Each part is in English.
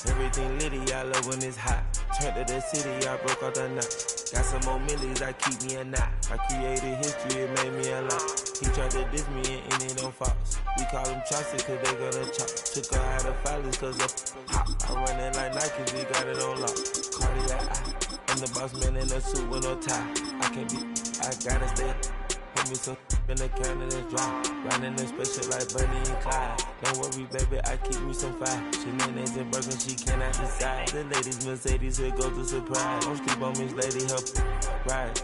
Everything litty, I love when it's hot. Turned to the city, I broke out the knot. Got some more millies, I keep me a knot. I created history, it made me a lot. He tried to diss me and it on Fox. We call them Chaucer cause they gonna chop. Took her out of filings cause of pop. I run it like Nike, we got it on lock. Cardiac eye. I'm the boss man in a suit with no tie. I can't be, I gotta stay. Put me some in the can and it's dry. Riding in special like Bunny and Clyde. Don't worry, baby, I keep me some fire. Shenanigans and Birkin, she cannot decide. The ladies Mercedes, here go to surprise. Don't sleep on Miss Lady, help ride.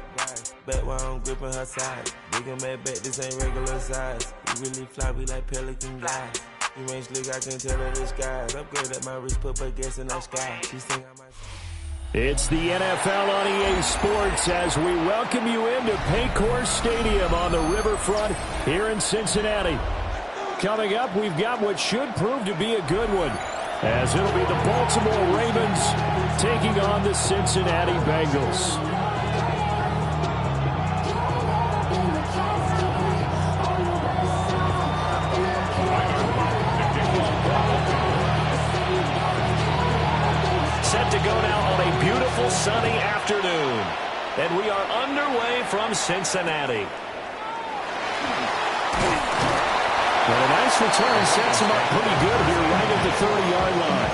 Back while I'm gripping her side. Big and mad back, this ain't regular size. You really fly, we like pelican guys. You ain't slick, I can tell her the skies. Upgrade at my wrist, put her gas in the sky. She sing I might. It's the NFL on EA Sports as we welcome you into Paycor Stadium on the riverfront here in Cincinnati. Coming up, we've got what should prove to be a good one, as it'll be the Baltimore Ravens taking on the Cincinnati Bengals. Set to go now on a beautiful sunny afternoon. And we are underway from Cincinnati. Well, a nice return sets him up pretty good here right at the 30-yard line.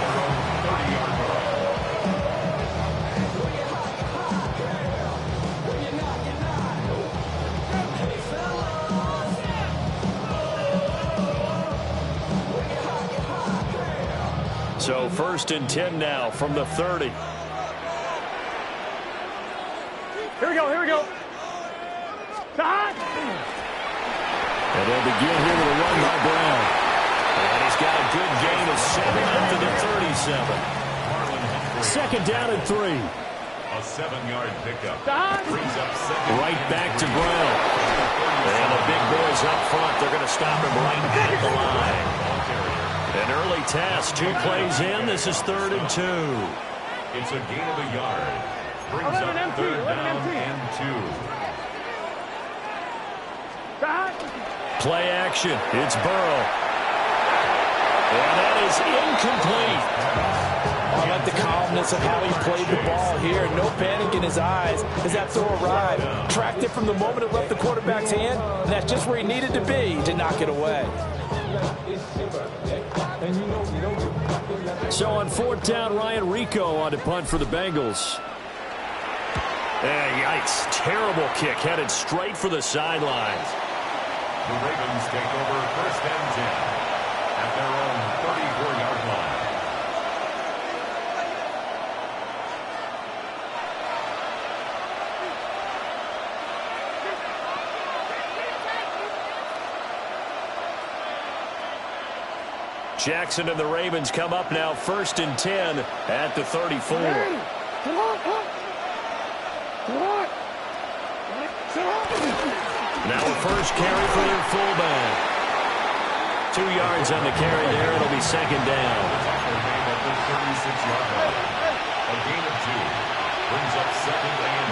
So 1st and 10 now from the 30. Here we go. And they'll begin here with a run by Brown. And he's got a good gain of 7 up to the 37. 2nd down and 3. A 7-yard pickup. Brings up right back to Brown. And the big boys up front, they're going to stop him right at the line. An early test, 2 plays in. This is 3rd and 2. It's a gain of a yard. Brings up 3rd down and 2. Play action. It's Burrow. And that is incomplete. I like the calmness of how he played the ball here. No panic in his eyes as that throw arrived. Tracked it from the moment it left the quarterback's hand, and that's just where he needed to be to knock it away. So on 4th down, Ryan Rico on to punt for the Bengals. Yikes. Terrible kick headed straight for the sidelines. The Ravens take over 1st and 10 at their own 34-yard line. Jackson and the Ravens come up now 1st and 10 at the 34. Now a first carry for their fullback. 2 yards on the carry there. It'll be 2nd down. A gain of 2. Brings up 2nd and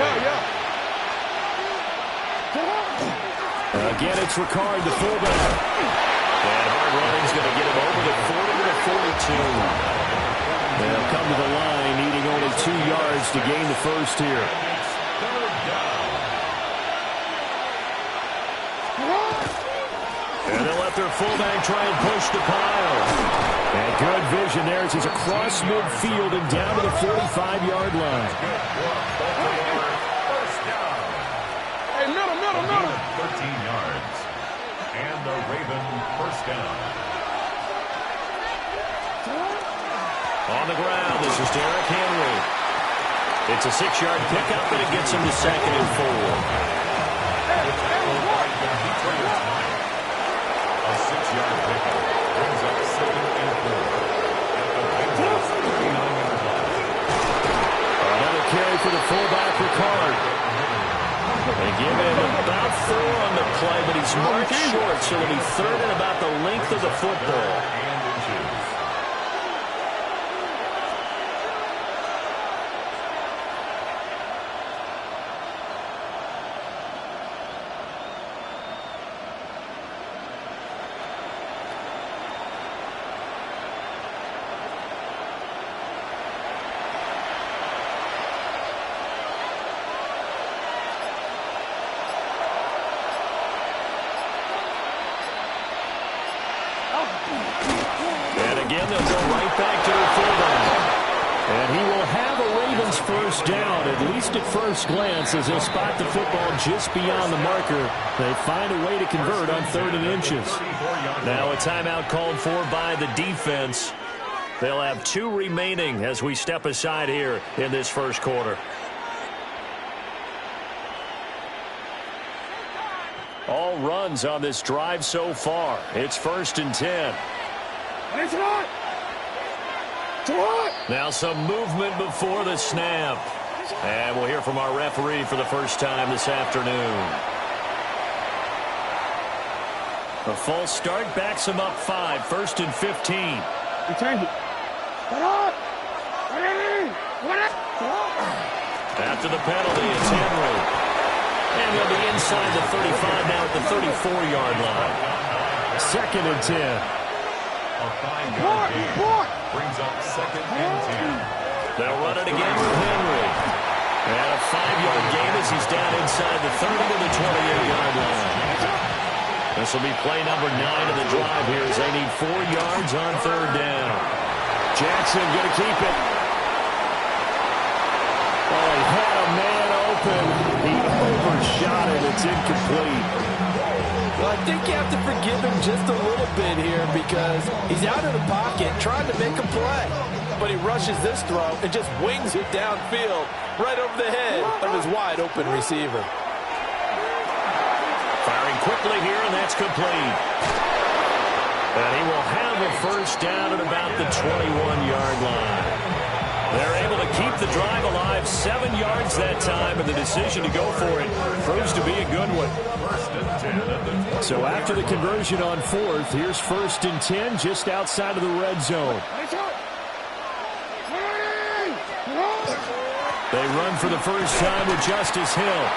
8. Again, it's Ricard, the fullback. And hard running's going to get him over the 40 to the 42. They'll come to the line, needing only 2 yards to gain the first here. And they'll let their fullback try and push the pile. And good vision there as he's across midfield and down to the 45-yard line. Hey, middle. 13 yards. And the Raven first down. On the ground, this is Derrick Henry. It's a 6-yard pickup, and it gets him to 2nd and 4. A 6-yard pickup brings up 2nd and 4. Another carry for the fullback, Ricard. They give him about 4 on the play, but he's marked short, so it'll be 3rd and about the length of the football. And again, they'll go right back to their fullback. And he will have a Ravens first down, at least at first glance, as they'll spot the football just beyond the marker. They find a way to convert on 3rd and inches. Now a timeout called for by the defense. They'll have 2 remaining as we step aside here in this first quarter. All runs on this drive so far. It's 1st and 10. Now some movement before the snap. And we'll hear from our referee for the first time this afternoon. A false start backs him up 5. 1st and 15. After the penalty, it's Henry. And he'll be inside the 35 now at the 34-yard line. 2nd and 10. A 5-yard gain brings up 2nd and 10. They'll run it again with Henry. And a 5-yard gain as he's down inside the 30 to the 28-yard line. This will be play number 9 of the drive here as they need 4 yards on 3rd down. Jackson going to keep it. Oh, he had a man open. He overshot it. It's incomplete. Well, I think you have to forgive him just a little bit here because he's out of the pocket trying to make a play. But he rushes this throw and just wings it downfield right over the head of his wide-open receiver. Firing quickly here, and that's complete. And he will have a first down at about the 21-yard line. They're able to keep the drive alive, 7 yards that time, and the decision to go for it proves to be a good one. So after the conversion on 4th, here's 1st and 10 just outside of the red zone. They run for the first time with Justice Hill.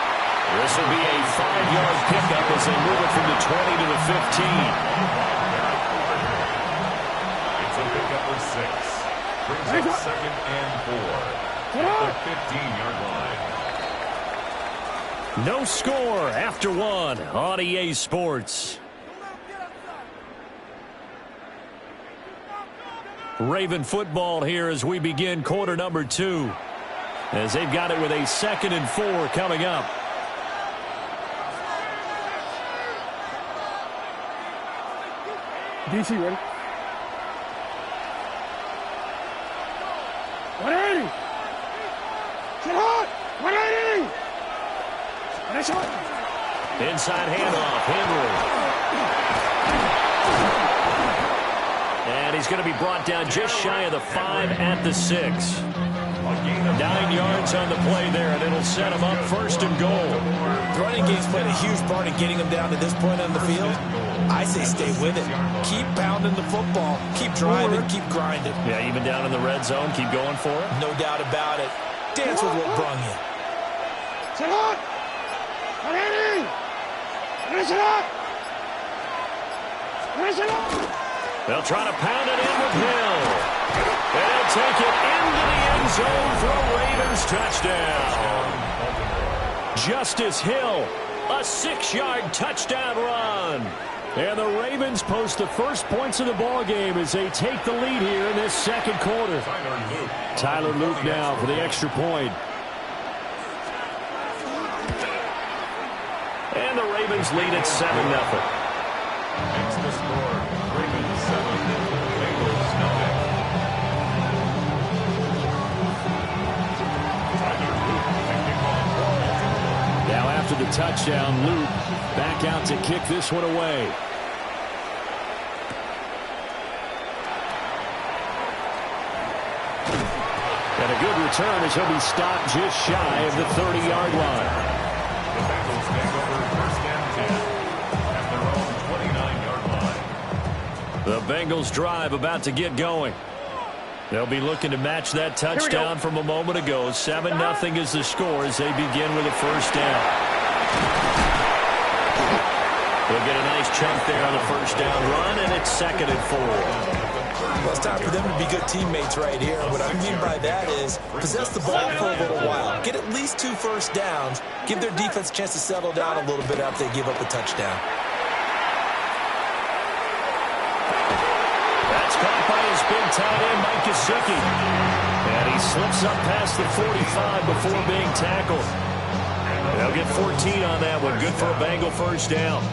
This will be a 5-yard pickup as they move it from the 20 to the 15. It's a pickup of 6. Brings up 2nd and 4 at the 15-yard line. No score after 1 on EA Sports. Raven football here as we begin quarter number 2. As they've got it with a 2nd and 4 coming up. DC ready? 180! Sit hard! 180! Finish up! Inside handoff, Henry. And he's going to be brought down just shy of the 5 at the 6. 9 yards on the play there, and it'll set him up 1st and goal. The running game's played a huge part in getting him down to this point on the field. I say stay with it. Keep pounding the football. Keep driving. Keep grinding. Yeah, even down in the red zone, keep going for it. No doubt about it. Dance with what brung you. Sit up! 180! Finish it up! Finish it up! They'll try to pound it in with Hill. They'll take it into the end zone for a Ravens touchdown. Justice Hill, a 6-yard touchdown run. And the Ravens post the first points of the ball game as they take the lead here in this second quarter. Tyler Luke now for the extra point. And the Ravens lead at 7-0. Makes the score. Ravens 7, Bengals 9. Now after the touchdown, Luke back out to kick this one away. And a good return as he'll be stopped just shy of the 30-yard line. The Bengals take over 1st and 10 at their own 29-yard line. The Bengals drive about to get going. They'll be looking to match that touchdown from a moment ago. 7-0 is the score as they begin with a first down. They'll get a nice chunk there on the first down run, and it's 2nd and 4. Well, it's time for them to be good teammates right here. What I mean by that is possess the ball for a little while. Get at least 2 first downs. Give their defense a chance to settle down a little bit after they give up a touchdown. this big tight end, Mike Gesicki. And he slips up past the 45 before being tackled. They'll get 14 on that one. Good for a Bengal first down.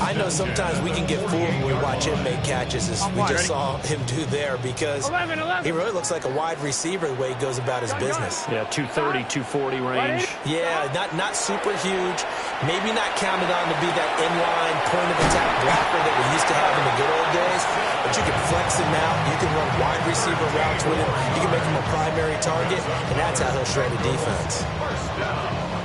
I know sometimes we can get fooled when we watch him make catches, as we just saw him do there, because he really looks like a wide receiver the way he goes about his business. Yeah, 230, 240 range. Yeah, not super huge. Maybe not counted on to be that inline point-of-attack blocker that we used to have in the good old days, but you can flex him out. You can run wide receiver routes with him. You can make him a primary target, and that's how he'll shred a defense.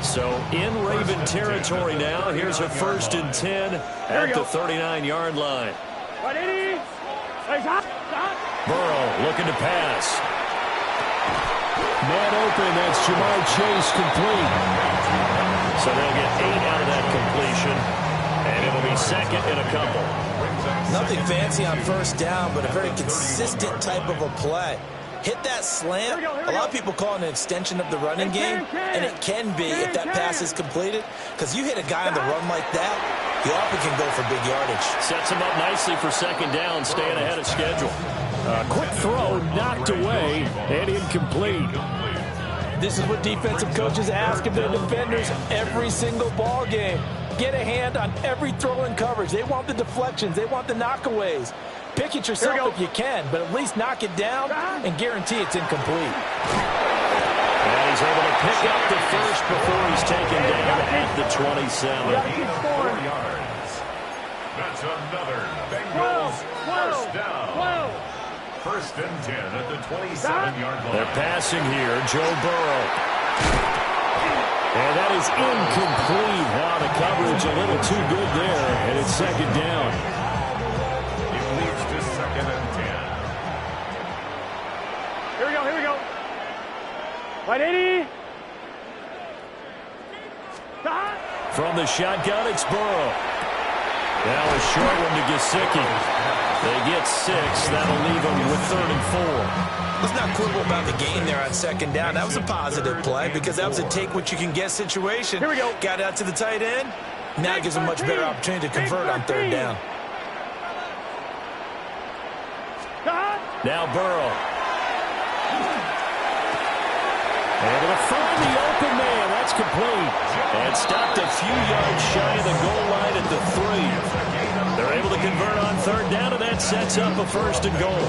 So in Raven territory now. Here's a 1st and 10 at the 39-yard line. Burrow looking to pass. Man open, that's Jamar Chase complete. So they'll get 8 out of that completion, and it'll be 2nd and a couple. Nothing fancy on 1st down, but a very consistent type of a play. Hit that slant. A lot of people call it an extension of the running game, and it can be if that pass is completed, because you hit a guy on the run like that, you often can go for big yardage. Sets him up nicely for 2nd down, staying ahead of schedule. Quick throw, knocked away, and incomplete. This is what defensive coaches ask of their defenders every single ball game. Get a hand on every throw in coverage. They want the deflections. They want the knockaways. Pick it yourself if you can, but at least knock it down and guarantee it's incomplete. And he's able to pick up the first before he's taken down at the 27. 4 yards. That's another Bengals first down. 1st and 10 at the 27-yard line. They're passing here. Joe Burrow. And that is incomplete. Wow, the coverage a little too good there, and it's 2nd down. It leads to 2nd and 10. Here we go. Right, 80. From the shotgun, it's Burrow. Now a short one to Gesicki. They get 6. That'll leave them with 3rd and 4. Let's not quibble about the gain there on 2nd down. That was a positive play because that was a take-what-you-can-get situation. Here we go. Got out to the tight end. Now it gives them much better opportunity to convert on 3rd down. Now Burrow. Able to find the open man. That's complete. And stopped a few yards shy of the goal line at the 3. They're able to convert on 3rd down, and that sets up a 1st and goal.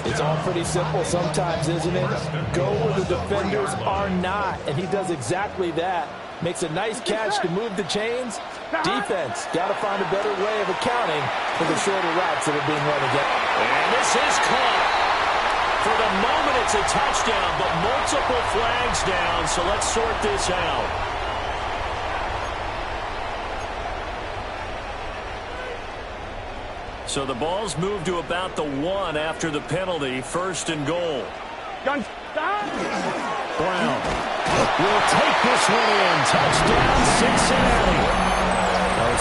It's all pretty simple sometimes, isn't it? Go where the defenders are not, and he does exactly that. Makes a nice catch to move the chains. Defense, got to find a better way of accounting for the shorter routes that are being run again. And this is caught. For the moment, it's a touchdown, but multiple flags down, so let's sort this out. So the ball's moved to about the 1 after the penalty. 1st and goal. Brown will take this one in. Touchdown, Cincinnati.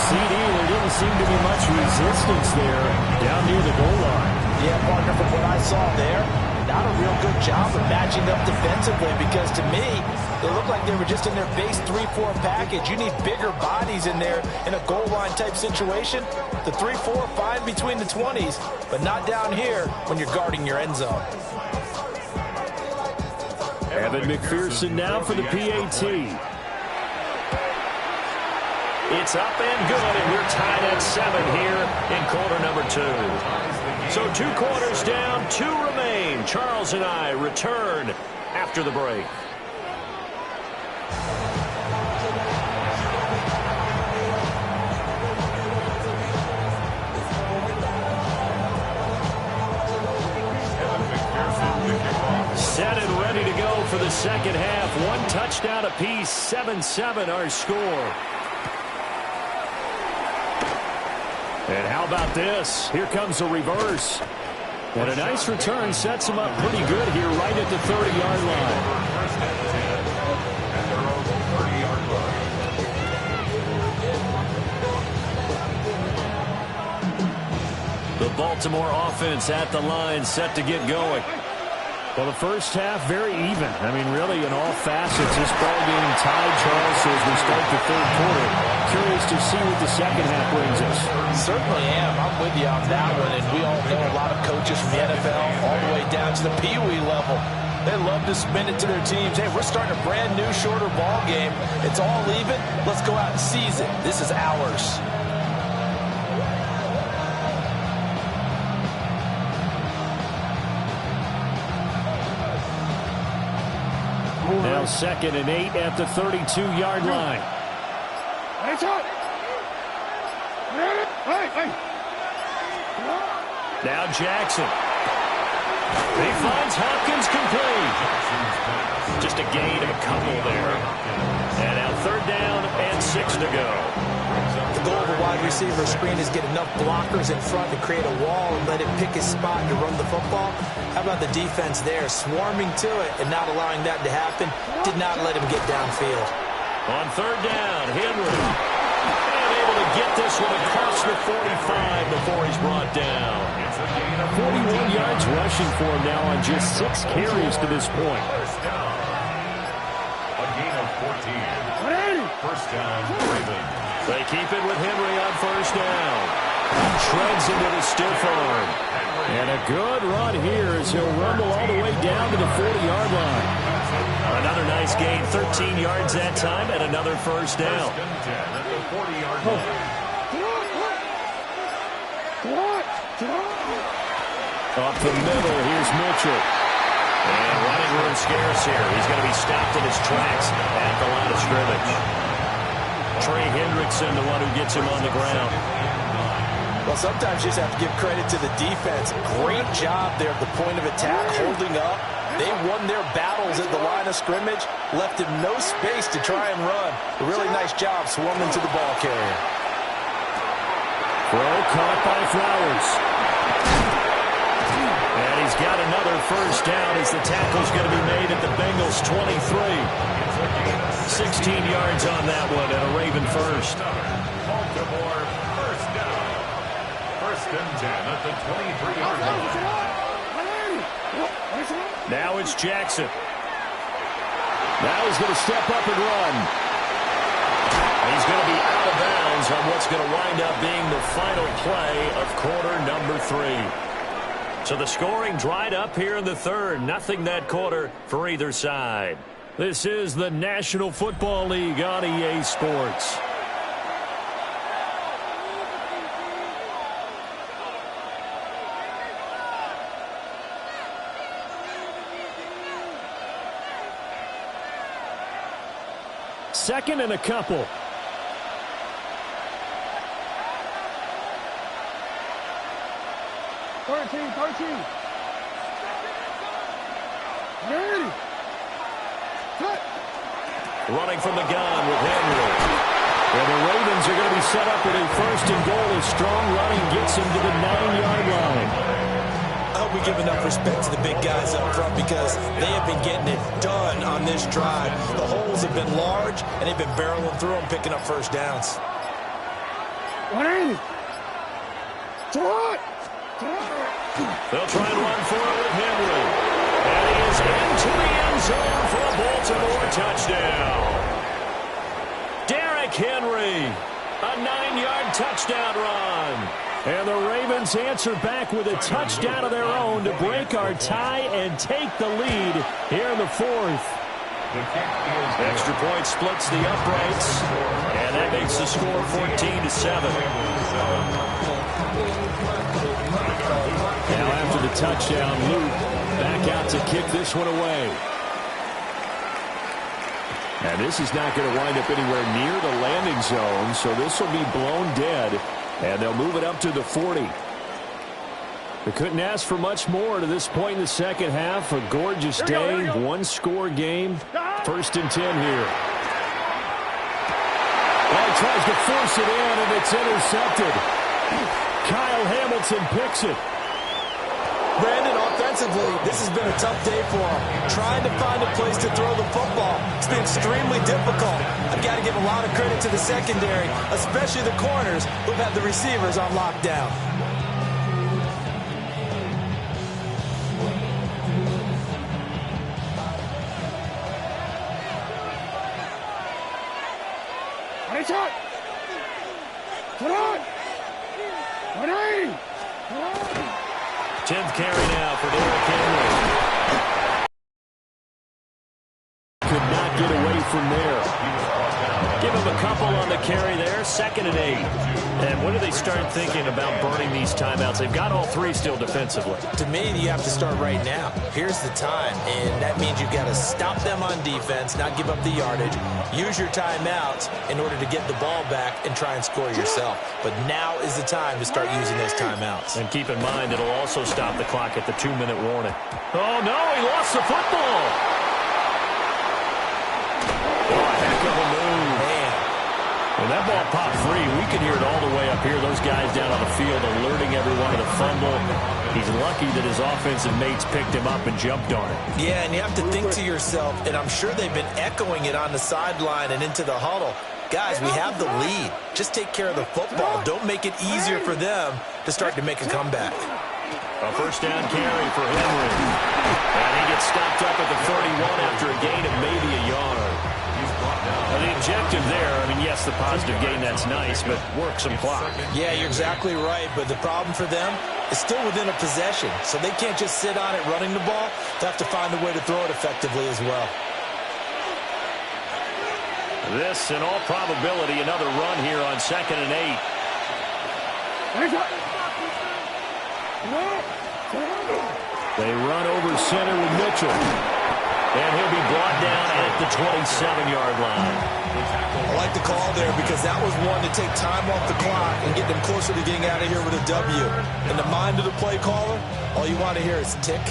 CD, there didn't seem to be much resistance there down near the goal line. Yeah, partner, from what I saw there, not a real good job of matching up defensively, because to me, they looked like they were just in their base 3-4 package. You need bigger bodies in there in a goal line type situation. The 3-4, 5 between the 20s, but not down here when you're guarding your end zone. Evan McPherson now for the PAT. It's up and good, and we're tied at 7 here in quarter number 2. So 2 quarters down, 2 remain. Charles and I return after the break. Set and ready to go for the second half. 1 touchdown apiece, 7-7 our score. And how about this? Here comes a reverse. And a nice return sets him up pretty good here right at the 30-yard line. The Baltimore offense at the line, set to get going. Well, the first half, very even. I mean, really, in all facets, this ball game tied, Charles, as we start the third quarter. Curious to see what the second half brings us. Certainly am. I'm with you on that one. And we all know a lot of coaches from the NFL all the way down to the Pee Wee level. They love to spin it to their teams. Hey, we're starting a brand new, shorter ball game. It's all even. Let's go out and seize it. This is ours. Now 2nd and 8 at the 32-yard line. Now Jackson. He finds Hopkins complete. Just a gain of a couple there. And now 3rd down and 6 to go. The goal of a wide receiver screen is get enough blockers in front to create a wall and let it pick his spot to run the football. How about the defense there, swarming to it and not allowing that to happen? Did not let him get downfield. On 3rd down, Henry. And able to get this one across the 45 before he's brought down. 41 yards rushing for him now on just 6 carries to this point. First down. A gain of 14. First down, Ravens. They keep it with Henry on 1st down. Treads into the stiff arm. And a good run here as he'll rumble all the way down to the 40-yard line. Another nice gain, 13 yards that time, and another 1st down. First and 10 at the 40-yard line. Up the middle, here's Mitchell. And running room scarce here. He's going to be stopped in his tracks at the line of scrimmage. Trey Hendrickson, the one who gets him on the ground. Well, sometimes you just have to give credit to the defense. Great job there at the point of attack, holding up. They won their battles at the line of scrimmage, left him no space to try and run. A really nice job swarming to the ball carrier. Throw caught by Flowers. And he's got another 1st down as the tackle's going to be made at the Bengals' 23. 16 yards on that one and a Raven first. Baltimore first down. First and 10 at the 23-yard line. Now it's Jackson. Now he's going to step up and run. He's going to be out of bounds on what's going to wind up being the final play of quarter number 3. So the scoring dried up here in the 3rd. Nothing that quarter for either side. This is the National Football League on EA Sports. Second and a couple. Running from the gun with Henry. And the Ravens are going to be set up with a 1st and goal as strong running gets him to the 9-yard line. I hope we give enough respect to the big guys up front because they have been getting it done on this drive. The holes have been large, and they've been barreling through them, picking up 1st downs. They'll try and run for it with Henry. And he is into the end zone for a Baltimore touchdown. Derrick Henry, a 9-yard touchdown run. And the Ravens answer back with a touchdown of their own to break our tie and take the lead here in the 4th. Extra point splits the uprights, and that makes the score 14-7. Now after the touchdown, Luke back out to kick this one away. And this is not going to wind up anywhere near the landing zone, so this will be blown dead. And they'll move it up to the 40. They couldn't ask for much more to this point in the second half. A gorgeous day, one-score game. 1st and 10 here. Well, he tries to force it in, and it's intercepted. Kyle Hamilton picks it. Brandon, offensively, this has been a tough day for him. Trying to find a place to throw the football. It's been extremely difficult. I've got to give a lot of credit to the secondary, especially the corners who've had the receivers on lockdown. shot. 10th carry now for Derrick Henry. Could not get away from there. Give him a couple on the carry there. 2nd and 8. And when do they start thinking about burning these timeouts? They've got all 3 still defensively. To me, you have to start right now. Here's the time, and that means you've got to stop them on defense, not give up the yardage, use your timeouts in order to get the ball back and try and score yourself. But now is the time to start using those timeouts. And keep in mind, it'll also stop the clock at the 2-minute warning. Oh, no, he lost the football. Oh, heck of a move. Man. When that ball popped free, we could hear it all the way up here. Those guys down on the field alerting everyone to the fumble. He's lucky that his offensive mates picked him up and jumped on it. Yeah, and you have to think to yourself, and I'm sure they've been echoing it on the sideline and into the huddle. Guys, we have the lead. Just take care of the football. Don't make it easier for them to start to make a comeback. A 1st down carry for Henry. And he gets stopped up at the 31 after a gain of maybe a yard. The objective there, I mean, yes, the positive gain, that's nice, but work some clock. Yeah, you're exactly right, but the problem for them is still within a possession, so they can't just sit on it running the ball. They have to find a way to throw it effectively as well. This, in all probability, another run here on 2nd and 8. They run over center with Mitchell. And he'll be brought down at the 27-yard line. I like the call there because that was one to take time off the clock and get them closer to getting out of here with a W. In the mind of the play caller, all you want to hear is tick,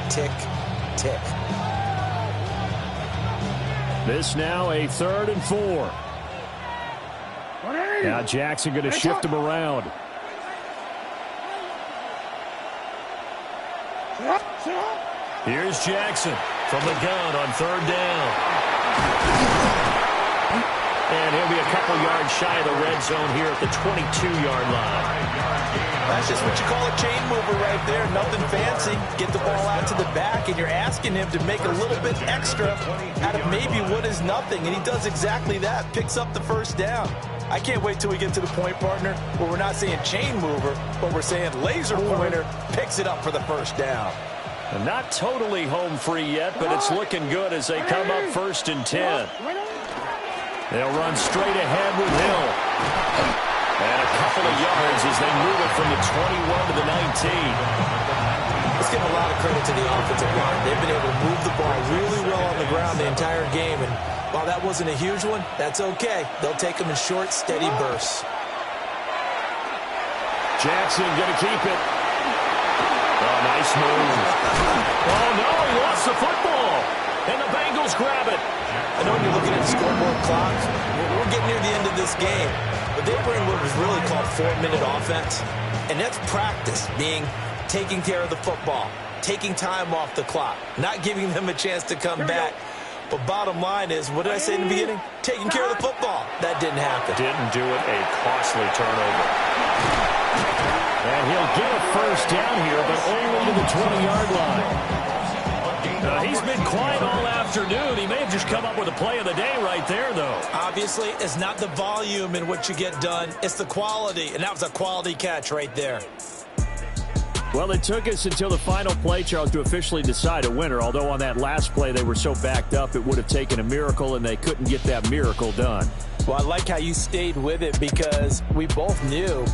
tick, tick. This now a 3rd and 4. Now Jackson going to shift him around. Here's Jackson from the gun on 3rd down. And he'll be a couple yards shy of the red zone here at the 22-yard line. That's just what you call a chain mover right there. Nothing fancy. Get the ball out to the back, and you're asking him to make a little bit extra out of maybe what is nothing. And he does exactly that, picks up the 1st down. I can't wait till we get to the point, partner, where we're not saying chain mover, but we're saying laser pointer, picks it up for the 1st down. And not totally home free yet, but it's looking good as they come up 1st and 10. They'll run straight ahead with Hill. And a couple of yards as they move it from the 21 to the 19. Let's give a lot of credit to the offensive line. They've been able to move the ball really well on the ground the entire game. And while that wasn't a huge one, that's okay. They'll take them in short, steady bursts. Jackson going to keep it. Oh, nice move. Oh, no, he lost the football. And the Bengals grab it. I know when you're looking at the scoreboard clock, we're getting near the end of this game. But they bring what was really called 4-minute offense. And that's practice, being taking care of the football, taking time off the clock, not giving them a chance to come back. But bottom line is, what did I say in the beginning? Taking care of the football. That didn't happen. Didn't do it. A costly turnover. And he'll get a 1st down here, but only to the 20-yard line. He's been quiet all afternoon. He may have just come up with a play of the day right there, though. Obviously, it's not the volume in what you get done. It's the quality, and that was a quality catch right there. Well, it took us until the final play, Charles, to officially decide a winner, although on that last play they were so backed up it would have taken a miracle, and they couldn't get that miracle done. Well, I like how you stayed with it because we both knew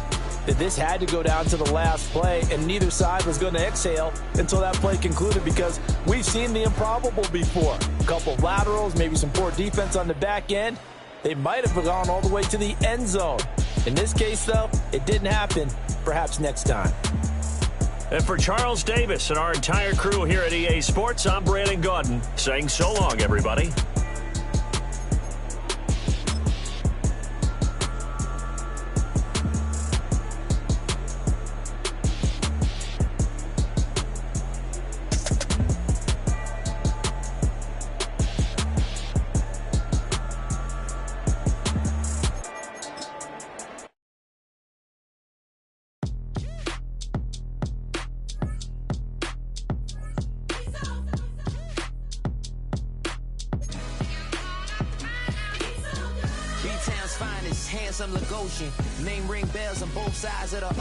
that this had to go down to the last play, and neither side was going to exhale until that play concluded because we've seen the improbable before. A couple of laterals, maybe some poor defense on the back end. They might have gone all the way to the end zone. In this case, though, it didn't happen. Perhaps next time. And for Charles Davis and our entire crew here at EA Sports, I'm Brandon Gaudin saying so long, everybody. handsome Lagosian. Name ring bells on both sides of the